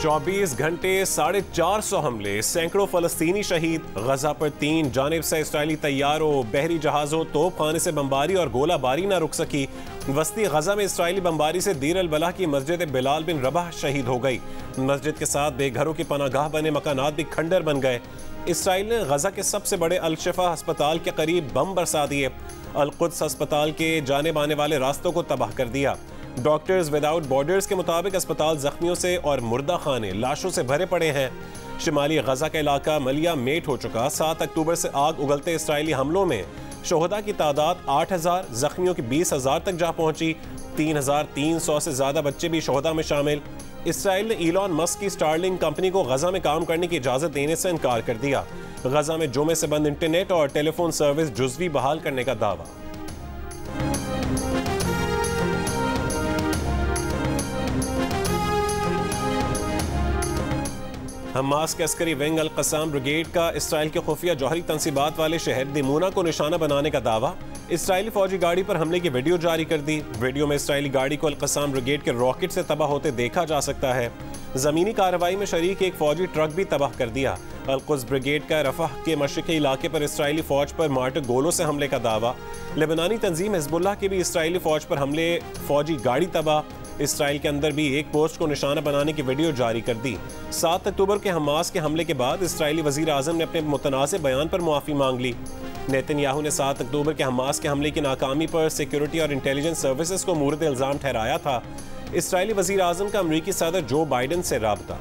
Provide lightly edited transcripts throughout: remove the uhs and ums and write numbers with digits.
24 घंटे 450 हमले, सैकड़ों फलस्तीनी शहीद। गजा पर 3 जानिब से इसराइली तैयारों, बहरी जहाजों, तोप खाने से बमबारी और गोलाबारी न रुक सकी। वस्ती गजा में इसराइली बमबारी से दीर अल बलाह की मस्जिद बिलाल बिन रबाह शहीद हो गई। मस्जिद के साथ बेघरों की पनागाह बने मकानात भी खंडर बन गए। इसराइल ने गजा के सबसे बड़े अल शिफा अस्पताल के करीब बम बरसा दिए। अल कुद्स अस्पताल के जाने आने वाले रास्तों को तबाह कर दिया। डॉक्टर्स विदाउट बॉर्डर्स के मुताबिक अस्पताल जख्मियों से और मुर्दा खाने लाशों से भरे पड़े हैं। शिमाली गजा का इलाका मलिया मेट हो चुका। 7 अक्टूबर से आग उगलते इसराइली हमलों में शोहदा की तादाद 8,000, जख्मियों की 20,000 तक जा पहुंची। 3,300 से ज्यादा बच्चे भी शोहदा में शामिल। इसराइल ने इलॉन मस्क की स्टारलिंक कंपनी को गजा में काम करने की इजाजत देने से इनकार कर दिया। गजा में जुमे से बंद इंटरनेट और टेलीफोन सर्विस जुज़वी बहाल करने का दावा। हमास के अस्करी विंग अल कसाम ब्रिगेड का इसराइल के खुफिया जौहरी तंसीबात वाले शहर दिमूना को निशाना बनाने का दावा। इसराइली फौजी गाड़ी पर हमले की वीडियो जारी कर दी। वीडियो में इसराइली गाड़ी को अल कसाम ब्रिगेड के रॉकेट से तबाह होते देखा जा सकता है। जमीनी कार्रवाई में शरीक एक फौजी ट्रक भी तबाह कर दिया। अल कुद्स ब्रिगेड का रफह के मशरिकी इलाके पर इसराइली फौज पर मार्टर गोलों से हमले का दावा। लेबनानी तंजीम हिजबुल्लाह के भी इसराइली फौज पर हमले, फौजी गाड़ी तबाह। इसराइल के अंदर भी एक पोस्ट को निशाना बनाने की वीडियो जारी कर दी। 7 अक्टूबर के हमास के हमले के बाद इसराइली वजीर आजम ने अपने मुतनाज़िब बयान पर मुआफ़ी मांग ली। नेतन्याहू ने 7 अक्टूबर के हमास के हमले की नाकामी पर सिक्योरिटी और इंटेलिजेंस सर्विसेज को मूरद इल्ज़ाम ठहराया था। इसराइली वजीर आजम का अमरीकी सदर जो बाइडन से राबता।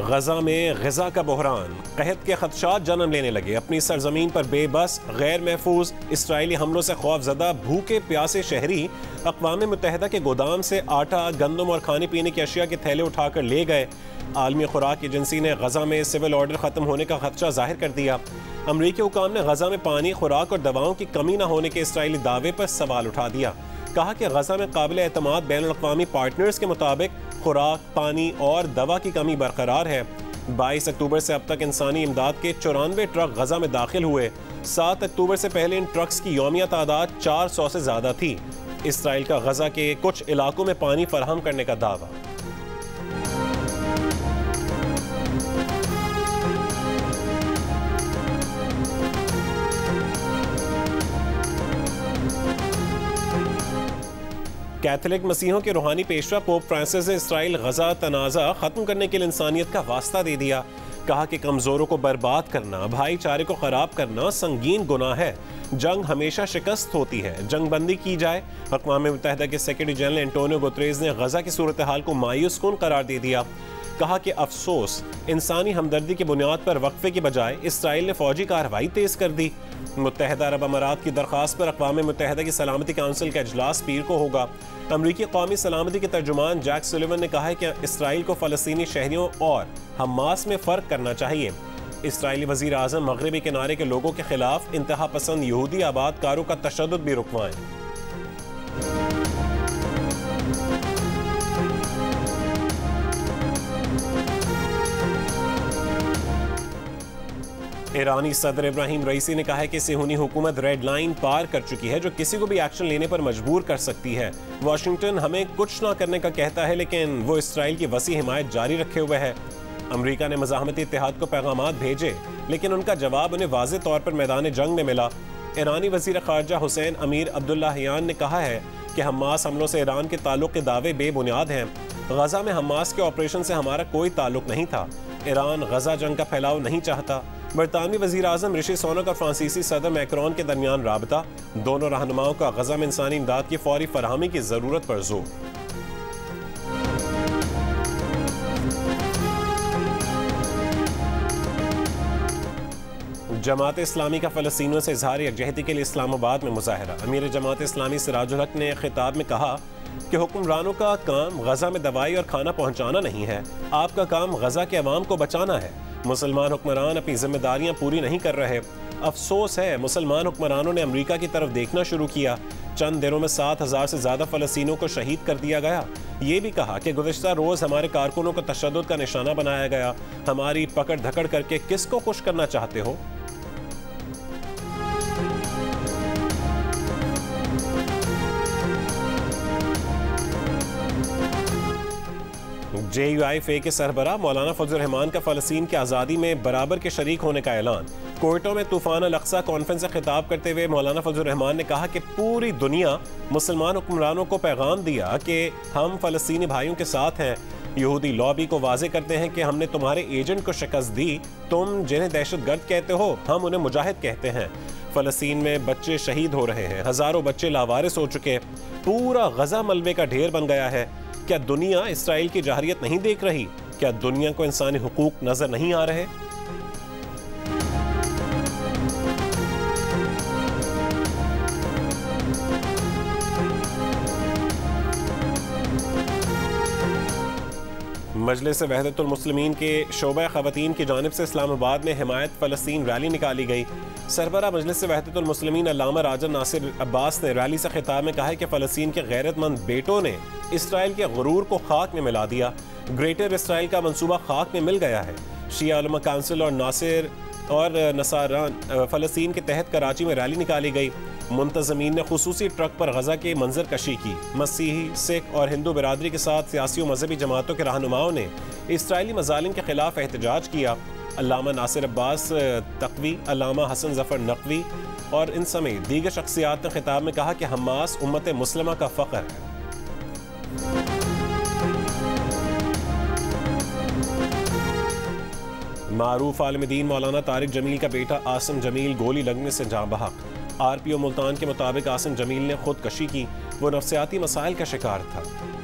गजा में ग़िज़ा का बहरान, कहत के खदशात जन्म लेने लगे। अपनी सरजमीन पर बेबस, गैर महफूज इसराइली हमलों से खौफजदा भूखे प्यासे शहरी अक़वाम मुत्तहिदा के गोदाम से आटा, गंदम और खाने पीने की अशिया के थैले उठाकर ले गए। आलमी खुराक एजेंसी ने गजा में सिविल ऑर्डर ख़त्म होने का खदशा जाहिर कर दिया। अमरीकी हुकाम ने गजा में पानी, खुराक और दवाओं की कमी न होने के इसराइली दावे पर सवाल उठा दिया। कहा कि गजा में काबिल एतमाद बैनुल अक़वामी पार्टनर्स के मुताबिक खुराक, पानी और दवा की कमी बरकरार है। 22 अक्टूबर से अब तक इंसानी इमदाद के 94 ट्रक गजा में दाखिल हुए। 7 अक्टूबर से पहले इन ट्रक्स की यौमिया तादाद 400 से ज़्यादा थी। इसराइल का गजा के कुछ इलाकों में पानी फराहम करने का दावा। कैथोलिक मसीहों के रूहानी पेशवा पोप फ्रांसिस ने इसराइल गजा तनाज़ा ख़त्म करने के लिए इंसानियत का वास्ता दे दिया। कहा कि कमज़ोरों को बर्बाद करना, भाईचारे को ख़राब करना संगीन गुनाह है। जंग हमेशा शिकस्त होती है, जंग बंदी की जाए। अक़वाम मुत्तहिदा के सेक्रेटरी जनरल एंटोनियो गुतरेज़ ने गजा की सूरत हाल को मायूस कुन करार दे दिया। कहा कि अफसोस, इंसानी हमदर्दी की बुनियाद पर वक्फे की बजाय इसराइल ने फौजी कार्रवाई तेज़ कर दी। मुत्तहिदा अरब अमारात की दरख्वास्त पर अक़वाम मुत्तहिदा की सलामती काउंसिल का इजलास पीर को होगा। अमरीकी कौमी सलामती के तर्जुमान जैक सुलिवन ने कहा है कि इसराइल को फ़लस्तीनी शहरियों और हमास में फ़र्क करना चाहिए। इसराइली वज़ीर आज़म मगरबी किनारे के लोगों के खिलाफ इंतहा पसंद यहूदी आबादकारों का तशद्दुद भी रुकवाएं। ईरानी सदर इब्राहिम रईसी ने कहा है कि सिहूनी हुकूमत रेड लाइन पार कर चुकी है जो किसी को भी एक्शन लेने पर मजबूर कर सकती है। वाशिंगटन हमें कुछ ना करने का कहता है, लेकिन वो इसराइल की वसी हिमायत जारी रखे हुए है। अमरीका ने मज़ाहमती इत्तेहाद को पैगामात भेजे, लेकिन उनका जवाब उन्हें वाज़ेह तौर पर मैदान जंग में मिला। ईरानी वज़ीर ख़ारजा हुसैन अमीर अब्दुल्लाहियान ने कहा है कि हमास हमलों से ईरान के ताल्लुक़ के दावे बेबुनियाद हैं। गजा में हमास के ऑपरेशन से हमारा कोई ताल्लुक़ नहीं था। ईरान गजा जंग का फैलाव नहीं चाहता। बरतानवी वज़ीर आज़म ऋषि सुनक और फ्रांसीसी सदर मैक्रोन के दरमियान राबता। दोनों रहनुमाओं का गजा में इंसानी इमदाद की फौरी फराहमी की ज़रूरत पर जोर। जमात इस्लामी का फ़लस्तीनियों से इज़हार यकजहती के लिए इस्लामाबाद में मुज़ाहरा। अमीर जमात इस्लामी सिराजुल हक ने खिताब में कहा कि हुक्मरानों का काम गजा में दवाई और खाना पहुँचाना नहीं है, आपका काम गजा के अवाम को बचाना है। मुसलमान हुक्मरान अपनी जिम्मेदारियां पूरी नहीं कर रहे। अफसोस है मुसलमान हुक्मरानों ने अमेरिका की तरफ देखना शुरू किया। चंद दिनों में 7,000 से ज़्यादा फ़लस्तीनियों को शहीद कर दिया गया। ये भी कहा कि गुज़िश्ता रोज़ हमारे कारकुनों को तशद्दुद का निशाना बनाया गया। हमारी पकड़ धकड़ करके किसको खुश करना चाहते हो? JUIFA के सरबराह मौलाना फजल रहमान का फ़लस्तीन की आज़ादी में बराबर के शरीक होने का ऐलान। कोयटो में तूफ़ान अल-अक़सा कॉन्फ्रेंस से खिताब करते हुए मौलाना फजल रहमान ने कहा कि पूरी दुनिया मुसलमान हुक्मरानों को पैगाम दिया कि हम फ़लस्तीनी भाइयों के साथ हैं। यहूदी लॉबी को वाजे करते हैं कि हमने तुम्हारे एजेंट को शिकस्त दी। तुम जिन्हें दहशतगर्द कहते हो, हम उन्हें मुजाहिद कहते हैं। फ़लस्तीन में बच्चे शहीद हो रहे हैं, हज़ारों बच्चे लावारिस हो चुके, पूरा गजा मलबे का ढेर बन गया है। क्या दुनिया इसराइल की जाहिरियत नहीं देख रही? क्या दुनिया को इंसानी हुकूक नजर नहीं आ रहे? मजलिस वहदतुल मुस्लिमीन के शोबा ख़वातीन की जानिब से इस्लामाबाद में हिमायत फ़लस्तीन रैली निकाली गई। सरबरा मजलिस वहदतुल मुस्लिमीन अल्लामा राजा नासिर अब्बास ने रैली से खिताब में कहा है कि फ़लस्तीन के गैरतमंद बेटों ने इसराइल के गुरूर को खाक में मिला दिया। ग्रेटर इसराइल का मंसूबा खाक में मिल गया है। शिया उलमा काउंसिल और नासिर और नसारान फ़लस्तीन के तहत कराची में रैली निकाली गई। मुंतज़मीन ने खुसूसी ट्रक पर गजा के मंजर कशी की। मसीही, सिख और हिंदू बिरादरी के साथ सियासी और मजहबी जमातों के रहनुमाओं ने इसराइली मजालिम के खिलाफ एहतजाज किया। अल्लामा नासिर अब्बास तकवी, अल्लामा हसन जफर नकवी और इन समेत दीगर शख्सियात ने खिताब में कहा कि हमास उम्मत मुस्लिमा का फ़ख्र है। मारूफ आलिम दीन मौलाना तारिक जमील का बेटा आसिम जमील गोली लगने से जाँ बहक। RPO मुल्तान के मुताबिक आसिम जमील ने खुदकशी की। वो नफ्सियाती मसाइल का शिकार था,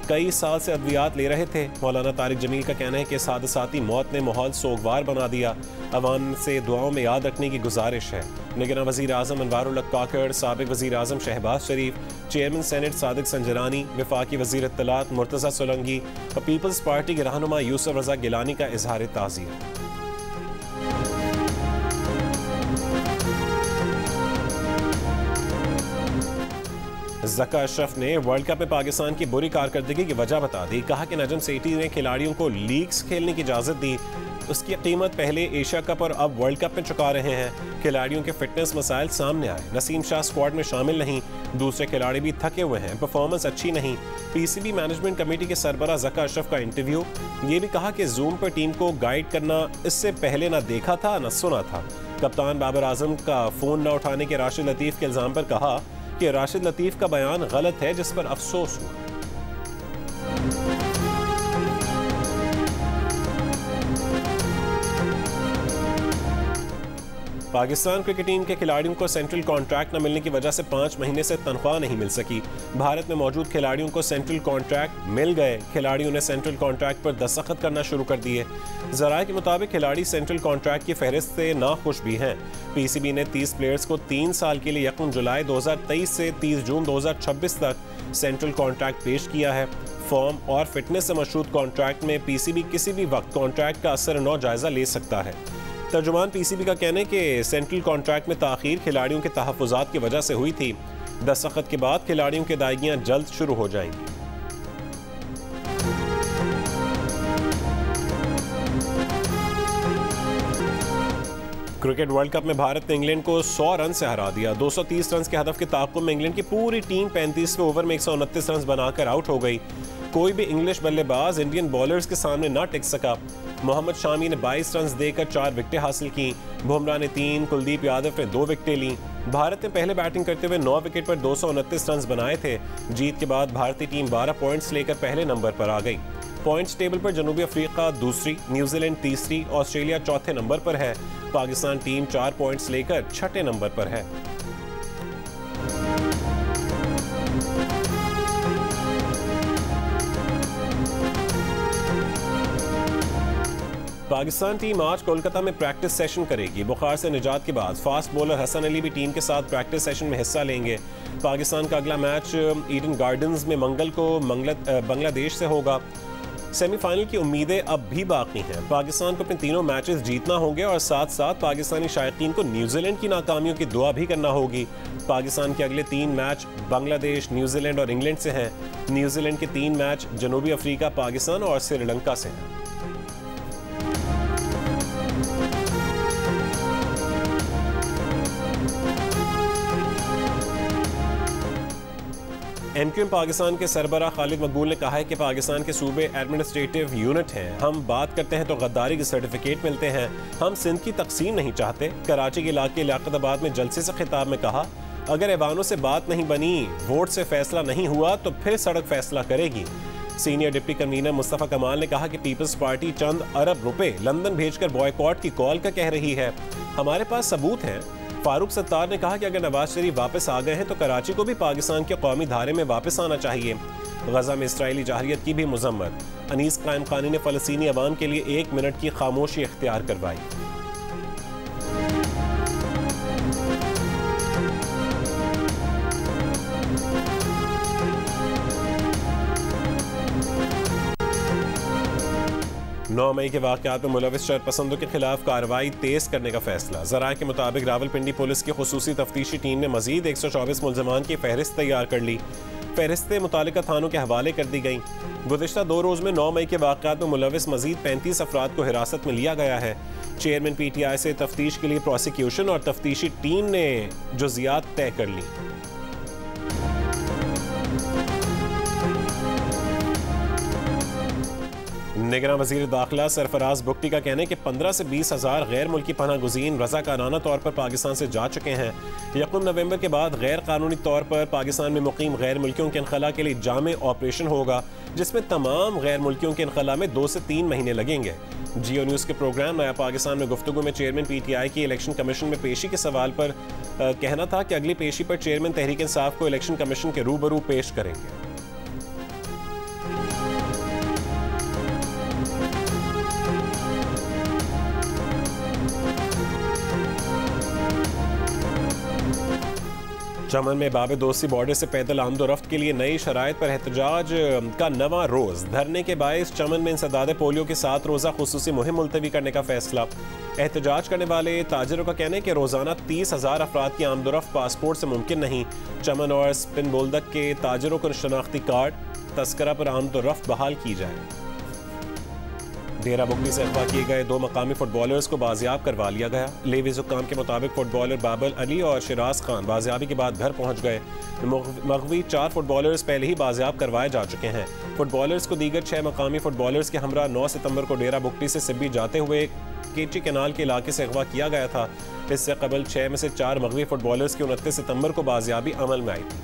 कई साल से अद्वियात ले रहे थे। मौलाना तारिक जमील का कहना है कि हादसाती मौत ने माहौल सोगवार बना दिया। अवाम से दुआओं में याद रखने की गुजारिश है। निगरान वज़ीर आज़म अनवारुल हक काकड़, साबिक वज़ीर आज़म शहबाज शरीफ, चेयरमैन सेनेट सादिक संजरानी, वफाकी वज़ीर इत्तलात मुर्तज़ा सोलंगी और पीपल्स पार्टी के रहनुमा यूसुफ रज़ा गिलानी का इजहार ताज़ियत। ज़का अशरफ ने वर्ल्ड कप में पाकिस्तान की बुरी कारकर्दगी की वजह बता दी। कहा कि नजम सेठी ने खिलाड़ियों को लीग्स खेलने की इजाज़त दी। उसकी कीमत पहले एशिया कप और अब वर्ल्ड कप में चुका रहे हैं। खिलाड़ियों के फिटनेस मसाइल सामने आए। नसीम शाह स्क्वाड में शामिल नहीं। दूसरे खिलाड़ी भी थके हुए हैं, परफॉर्मेंस अच्छी नहीं। PCB मैनेजमेंट कमेटी के सरबरा ज़का अशरफ का इंटरव्यू। ये भी कहा कि जूम पर टीम को गाइड करना इससे पहले ना देखा था ना सुना था। कप्तान बाबर आजम का फ़ोन न उठाने के राशिद लतीफ़ के इल्ज़ाम पर कहा कि राशिद लतीफ़ का बयान गलत है, जिस पर अफसोस हुआ। पाकिस्तान क्रिकेट टीम के खिलाड़ियों को सेंट्रल कॉन्ट्रैक्ट न मिलने की वजह से 5 महीने से तनख्वाह नहीं मिल सकी। भारत में मौजूद खिलाड़ियों को सेंट्रल कॉन्ट्रैक्ट मिल गए। खिलाड़ियों ने सेंट्रल कॉन्ट्रैक्ट पर दस्तखत करना शुरू कर दिए। ज़राए के मुताबिक खिलाड़ी सेंट्रल कॉन्ट्रैक्ट की फहरिस्त से नाखुश भी हैं। PCB ने 30 प्लेयर्स को 3 साल के लिए 1 जुलाई 2023 से 30 जून 2026 तक सेंट्रल कॉन्ट्रैक्ट पेश किया है। फॉर्म और फिटनेस से मशरूत कॉन्ट्रैक्ट में PCB किसी भी वक्त कॉन्ट्रैक्ट का असर नौ जायजा ले सकता है। तर्जुमान PCB का कहना है कि सेंट्रल कॉन्ट्रैक्ट में ताख़ीर खिलाड़ियों के तहफ़्फ़ुज़ात की वजह से हुई थी। दस्तखत के बाद खिलाड़ियों की अदायगियाँ जल्द शुरू हो जाएंगी। क्रिकेट वर्ल्ड कप में भारत ने इंग्लैंड को 100 रन से हरा दिया। 230 रन के हदफ के ताक़ुब में इंग्लैंड की पूरी टीम 35वें ओवर में 129 रन बनाकर आउट हो गई। कोई भी इंग्लिश बल्लेबाज इंडियन बॉलर्स के सामने ना टिक सका। मोहम्मद शामी ने 22 रन देकर 4 विकेटें हासिल की। बुमराह ने 3, कुलदीप यादव ने 2 विकेटें लीं। भारत ने पहले बैटिंग करते हुए 9 विकेट पर 229 रन बनाए थे। जीत के बाद भारतीय टीम 12 पॉइंट्स लेकर पहले नंबर पर आ गई। पॉइंट्स टेबल पर जनूबी अफ्रीका दूसरी, न्यूजीलैंड तीसरी, ऑस्ट्रेलिया चौथे नंबर पर है। पाकिस्तान टीम 4 पॉइंट्स लेकर छठे नंबर पर है। पाकिस्तान टीम आज कोलकाता में प्रैक्टिस सेशन करेगी। बुखार से निजात के बाद फास्ट बॉलर हसन अली भी टीम के साथ प्रैक्टिस सेशन में हिस्सा लेंगे। पाकिस्तान का अगला मैच ईडन गार्डन्स में मंगल को बांग्लादेश से होगा। सेमीफाइनल की उम्मीदें अब भी बाकी हैं। पाकिस्तान को अपने तीनों मैचेस जीतना होंगे और साथ साथ पाकिस्तानी शायकीन को न्यूजीलैंड की नाकामियों की दुआ भी करना होगी। पाकिस्तान के अगले 3 मैच बांग्लादेश, न्यूजीलैंड और इंग्लैंड से हैं। न्यूजीलैंड के 3 मैच जनूबी अफ्रीका, पाकिस्तान और श्रीलंका से हैं। एमक्यूएम पाकिस्तान के सरबरा खालिद मकबूल ने कहा है कि पाकिस्तान के सूबे एडमिनिस्ट्रेटिव यूनिट हैं। हम बात करते हैं तो गद्दारी के सर्टिफिकेट मिलते हैं। हम सिंध की तकसीम नहीं चाहते। कराची के इलाके लियाकताबाद में जलसे से खिताब में कहा, अगर ऐवानों से बात नहीं बनी, वोट से फैसला नहीं हुआ तो फिर सड़क फैसला करेगी। सीनियर डिप्टी कन्वीनर मुस्तफ़ा कमाल ने कहा कि पीपल्स पार्टी चंद अरब रुपए लंदन भेजकर बॉयकॉट की कॉल का कह रही है। हमारे पास सबूत हैं। फारूक सत्तार ने कहा कि अगर नवाज शरीफ वापस आ गए हैं तो कराची को भी पाकिस्तान के कौमी धारे में वापस आना चाहिए। गजा में इसराइली जाहिरियत की भी मुजम्मत। अनीस कायम खानी ने फ़लस्तीनी अवाम के लिए 1 मिनट की खामोशी इख्तियार करवाई। नौ मई के वाक़यात में मुलविस शरपसंदों के खिलाफ कार्रवाई तेज करने का फैसला। ज़राए के मुताबिक रावलपिंडी पुलिस की खुसूसी तफ्तीशी टीम ने मजीद 124 मुल्ज़मान की फहरिस्त तैयार कर ली। फहरिस्तें मुतालिका थानों के हवाले कर दी गईं। गुज़िश्ता 2 रोज़ में 9 मई के वाक़यात में मुलविस मजीद 35 अफराद को हिरासत में लिया गया है। चेयरमैन PTI से तफ्तीश के लिए प्रोसिक्यूशन और तफ्तीशी टीम ने जुज़ियात तय कर ली। निगरान वज़ीर दाखिला सरफराज बुगटी का कहना है कि 15 से 20 हज़ार गैर मुल्की पनाह गुज़ीन रज़ाकाराना तौर पर पाकिस्तान से जा चुके हैं। 1 नवंबर के बाद गैर कानूनी तौर पर पाकिस्तान में मुकीम गैर मुल्कियों के इनखला के लिए जामे ऑपरेशन होगा, जिसमें तमाम गैर मुल्कियों के इनखला में 2 से 3 महीने लगेंगे। जियो न्यूज़ के प्रोग्राम नया पाकिस्तान में गुफ्तगू में चेयरमैन PTI की इलेक्शन कमीशन में पेशी के सवाल पर कहना था कि अगली पेशी पर चेयरमैन तहरीक इंसाफ को इलेक्शन कमीशन के रूबरू पेश करेंगे। चमन में बाब दोस्ती बॉर्डर से पैदल आमदोरफ्त के लिए नई शराइत पर एहतजाज का नवा रोज़। धरने के बायस चमन में इंसदाद पोलियो की 7 रोज़ा खुसूसी मुहिम मुलतवी करने का फैसला। एहतजाज करने वाले ताजरों का कहना है कि रोज़ाना 30,000 अफराद की आमदोरफ्त पासपोर्ट से मुमकिन नहीं। चमन और स्पिन बोल्दक के ताजरों को शनाख्ती कार्ड, तस्करा पर आमदोरफ्त बहाल की जाए। डेरा बुगटी से अगवा किए गए 2 मकामी फुटबॉलर्स को बाजियाब करवा लिया गया। लेवी हुक्काम के मुताबिक फुटबॉलर बाबल अली और शिराज खान बाजियाबी के बाद घर पहुंच गए। मगवी 4 फुटबॉलर्स पहले ही बाजियाब करवाए जा चुके हैं। फुटबॉलर्स को दीगर 6 मकामी फुटबॉलर्स के हमरा 9 सितंबर को डेरा बुगटी से सिब्बी जाते हुए केची कैनाल के इलाके से अगवा किया गया था। इससे कबल 6 में से 4 मगवी फुटबॉलर्स की 29 सितंबर को बाजियाबी अमल में आई थी।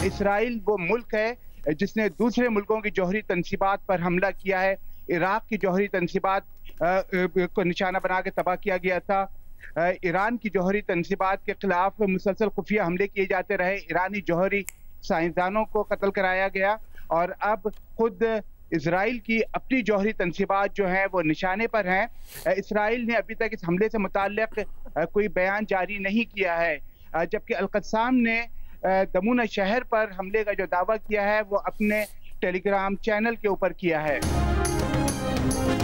इसराइल वो मुल्क है जिसने दूसरे मुल्कों की जौहरी तनसीबात पर हमला किया है। इराक की जौहरी तनसीबात को निशाना बना के तबाह किया गया था। ईरान की जौहरी तनसीबात के खिलाफ मुसलसल खुफिया हमले किए जाते रहे। ईरानी जौहरी साइंसदानों को कत्ल कराया गया और अब खुद इसराइल की अपनी जौहरी तनसीबात जो हैं वो निशाने पर हैं। इसराइल ने अभी तक इस हमले से मुताल्लिक कोई बयान जारी नहीं किया है, जबकि अल-क़स्साम ने दमूना शहर पर हमले का जो दावा किया है वो अपने टेलीग्राम चैनल के ऊपर किया है।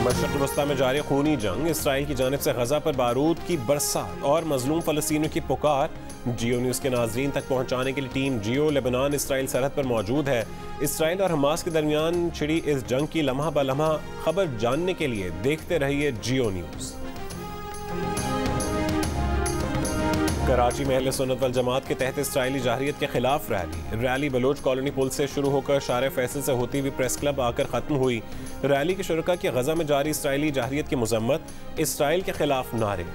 मशरिक़ वस्ता में जारी खूनी जंग, इसराइल की जानिब से गजा पर बारूद की बरसात और मजलूम फ़लस्तीनियों की पुकार। जियो न्यूज़ के नाज़रीन तक पहुँचाने के लिए टीम जियो लेबनान इसराइल सरहद पर मौजूद है। इसराइल और हमास के दरमियान छिड़ी इस जंग की लम्हा ब लम्हा खबर जानने के लिए देखते रहिए जियो न्यूज़। कराची में अहले सुन्नत वल जमात के तहत इसराइली जाहिरियत के खिलाफ रैली बलोच कॉलोनी पुल से शुरू होकर शारे फैसल से होती हुई प्रेस क्लब आकर खत्म हुई। रैली के शुरका की गजा में जारी इसराइली जाहिरियत की मुजम्मत, इसराइल के खिलाफ नारे।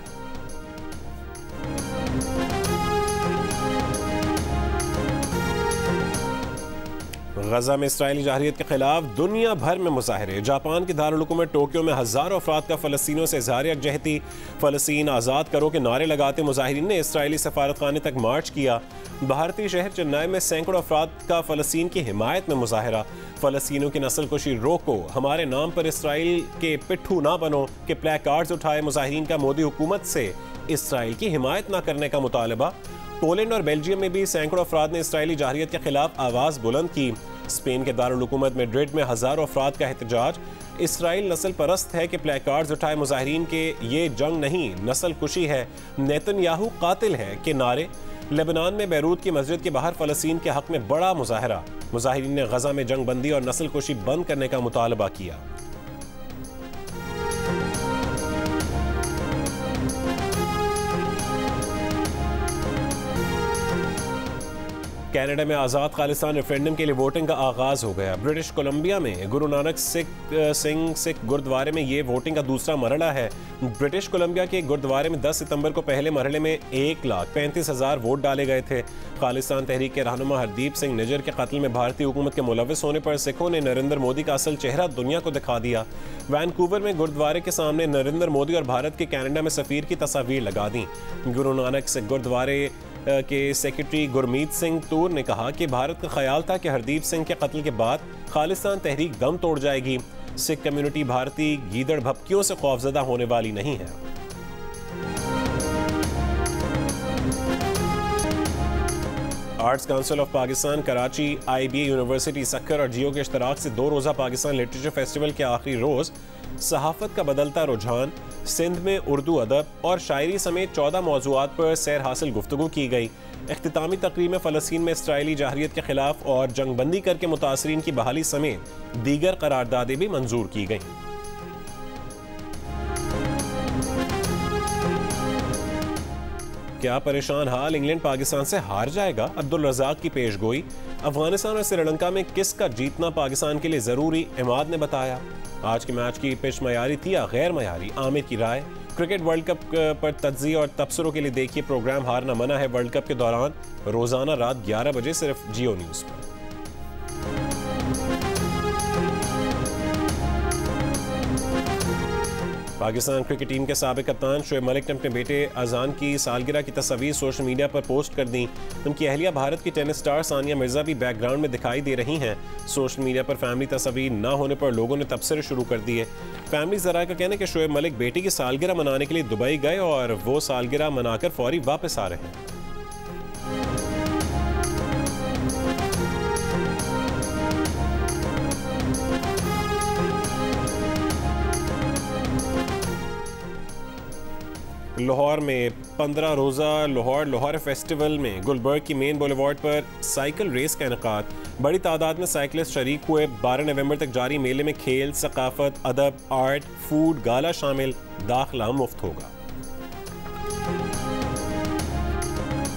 गजा में इसराइली जाहिरियत के खिलाफ दुनिया भर में मुजाहरे। जापान की दारुल हुकूमत टोक्यो में हज़ारों अफराद का फ़लस्तीनियों से इज़हार यकजहती, फ़लस्तीन आज़ाद करो के नारे लगाते मुजाहिरीन ने इसराइली सफारतखाने तक मार्च किया। भारतीय शहर चेन्नई में सैकड़ों अफराद का फ़लस्तीन की हिमायत में मुजाहरा। फ़लस्तीनियों की नस्लकुशी रोको, हमारे नाम पर इसराइल के पिट्ठू ना बनो के प्ले कार्ड्स उठाए मुजाहिरीन का मोदी हुकूमत से इसराइल की हिमायत न करने का मुतालबा। पोलैंड और बेल्जियम में भी सैकड़ों अफराद ने इसराइली जारहियत के खिलाफ आवाज़ बुलंद की। स्पेन के दारुल हुकूमत मैड्रिड में हज़ारों अफराद का एहतजाज। इसराइल नस्ल परस्त है कि प्लेकार्ड्स उठाए मुजाहिरीन के ये जंग नहीं नस्ल कुशी है, नेतन्याहू कातिल है के नारे। लेबनान में बैरूत की मस्जिद के बाहर फ़लस्तीन के हक में बड़ा मुजाहरा। मुजाहिरीन ने गजा में जंग बंदी और नस्ल कुशी बंद करने का मुतालबा किया। कनाडा में आज़ाद खालिस्तान रेफरेंडम के लिए वोटिंग का आगाज़ हो गया। ब्रिटिश कोलंबिया में गुरु नानक सिख गुरुद्वारे में ये वोटिंग का दूसरा मरहला है। ब्रिटिश कोलंबिया के गुरुद्वारे में 10 सितंबर को पहले मरहले में 1,35,000 वोट डाले गए थे। खालिस्तान तहरीक के रहनुमा हरदीप सिंह निजर के कत्ल में भारतीय हुकूमत के मुलविस होने पर सिखों ने नरेंद्र मोदी का असल चेहरा दुनिया को दिखा दिया। वैनकूवर में गुरुद्वारे के सामने नरेंद्र मोदी और भारत के कनाडा में सफ़ीर की तस्वीर लगा दी। गुरु नानक सिख गुरुद्वारे के सेक्रेटरी गुरमीत सिंह तूर ने कहा कि भारत का ख्याल था कि हरदीप सिंह के कत्ल के बाद खालिस्तान तहरीक दम तोड़ जाएगी। सिख कम्युनिटी भारतीय गीदड़ भपकियों से खौफजदा होने वाली नहीं है। Arts council of Pakistan Karachi, IBA university Sukkur और जियो के इश्तराक से 2 रोज़ा पाकिस्तान लिटरेचर फेस्टिवल के आखिरी रोज़ सहाफ़त का बदलता रुझान, सिंध में उर्दू अदब और शायरी समेत 14 मौज़ूआत पर सैर हासिल गुफ्तगू की गई। इख्तितामी तकरीब में फ़लस्तीन में इसराइली जारहियत के खिलाफ और जंगबंदी करके मुतासरीन की बहाली समेत दीगर करारदादें भी मंजूर की गईं। क्या परेशान हाल, इंग्लैंड पाकिस्तान से हार जाएगा? अब्दुल रज़ाक की पेशगोई। अफगानिस्तान और श्रीलंका में किसका जीतना पाकिस्तान के लिए ज़रूरी, इमाद ने बताया। आज के मैच की पिच मयारी थी या गैर मयारी, आमिर की राय। क्रिकेट वर्ल्ड कप पर तज्ज़िये और तबसरों के लिए देखिए प्रोग्राम हारना मना है वर्ल्ड कप के दौरान, रोज़ाना रात 11 बजे सिर्फ जियो न्यूज़ पर। पाकिस्तान क्रिकेट टीम के साबिक कप्तान शोएब मलिक ने अपने बेटे अजान की सालगिरह की तस्वीर सोशल मीडिया पर पोस्ट कर दी। उनकी अहलिया भारत की टेनिस स्टार सानिया मिर्जा भी बैकग्राउंड में दिखाई दे रही हैं। सोशल मीडिया पर फैमिली तस्वीर ना होने पर लोगों ने तबसरे शुरू कर दिए। फैमिली ज़रा का कहना है कि शोएब मलिक बेटी की सालगिरह मनाने के लिए दुबई गए और वो सालगिरह मनाकर फौरी वापस आ रहे हैं। लाहौर में 15 रोज़ा लाहौर फेस्टिवल में गुलबर्ग की मेन बुलेवार्ड पर साइकिल रेस का इनेकाद। बड़ी तादाद में साइकिलिस्ट शरीक हुए। 12 नवंबर तक जारी मेले में खेल, सकाफत, अदब, आर्ट, फूड, गाला शामिल। दाखिला मुफ्त होगा।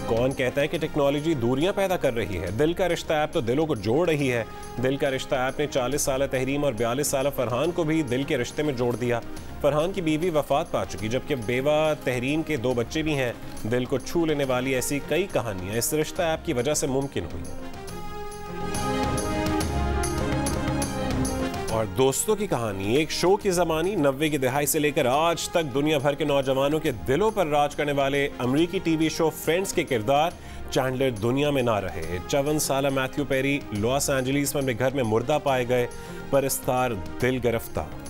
कौन कहता है कि टेक्नोलॉजी दूरियां पैदा कर रही है? दिल का रिश्ता ऐप तो दिलों को जोड़ रही है। दिल का रिश्ता ऐप ने 40 साल तहरीम और 42 साल फरहान को भी दिल के रिश्ते में जोड़ दिया। फरहान की बीवी वफात पा चुकी, जबकि बेवा तहरीम के 2 बच्चे भी हैं। दिल को छू लेने वाली ऐसी कई कहानियां इस रिश्ता ऐप की वजह से मुमकिन हुई हैं। और दोस्तों की कहानी, एक शो की ज़मानी 90 की दहाई से लेकर आज तक दुनिया भर के नौजवानों के दिलों पर राज करने वाले अमरीकी टीवी शो फ्रेंड्स के किरदार चैंडलर दुनिया में ना रहे। 54 साल मैथ्यू पेरी लॉस एंजलिस में अपने घर में मुर्दा पाए गए, पर इस तार दिल गिरफ्तार।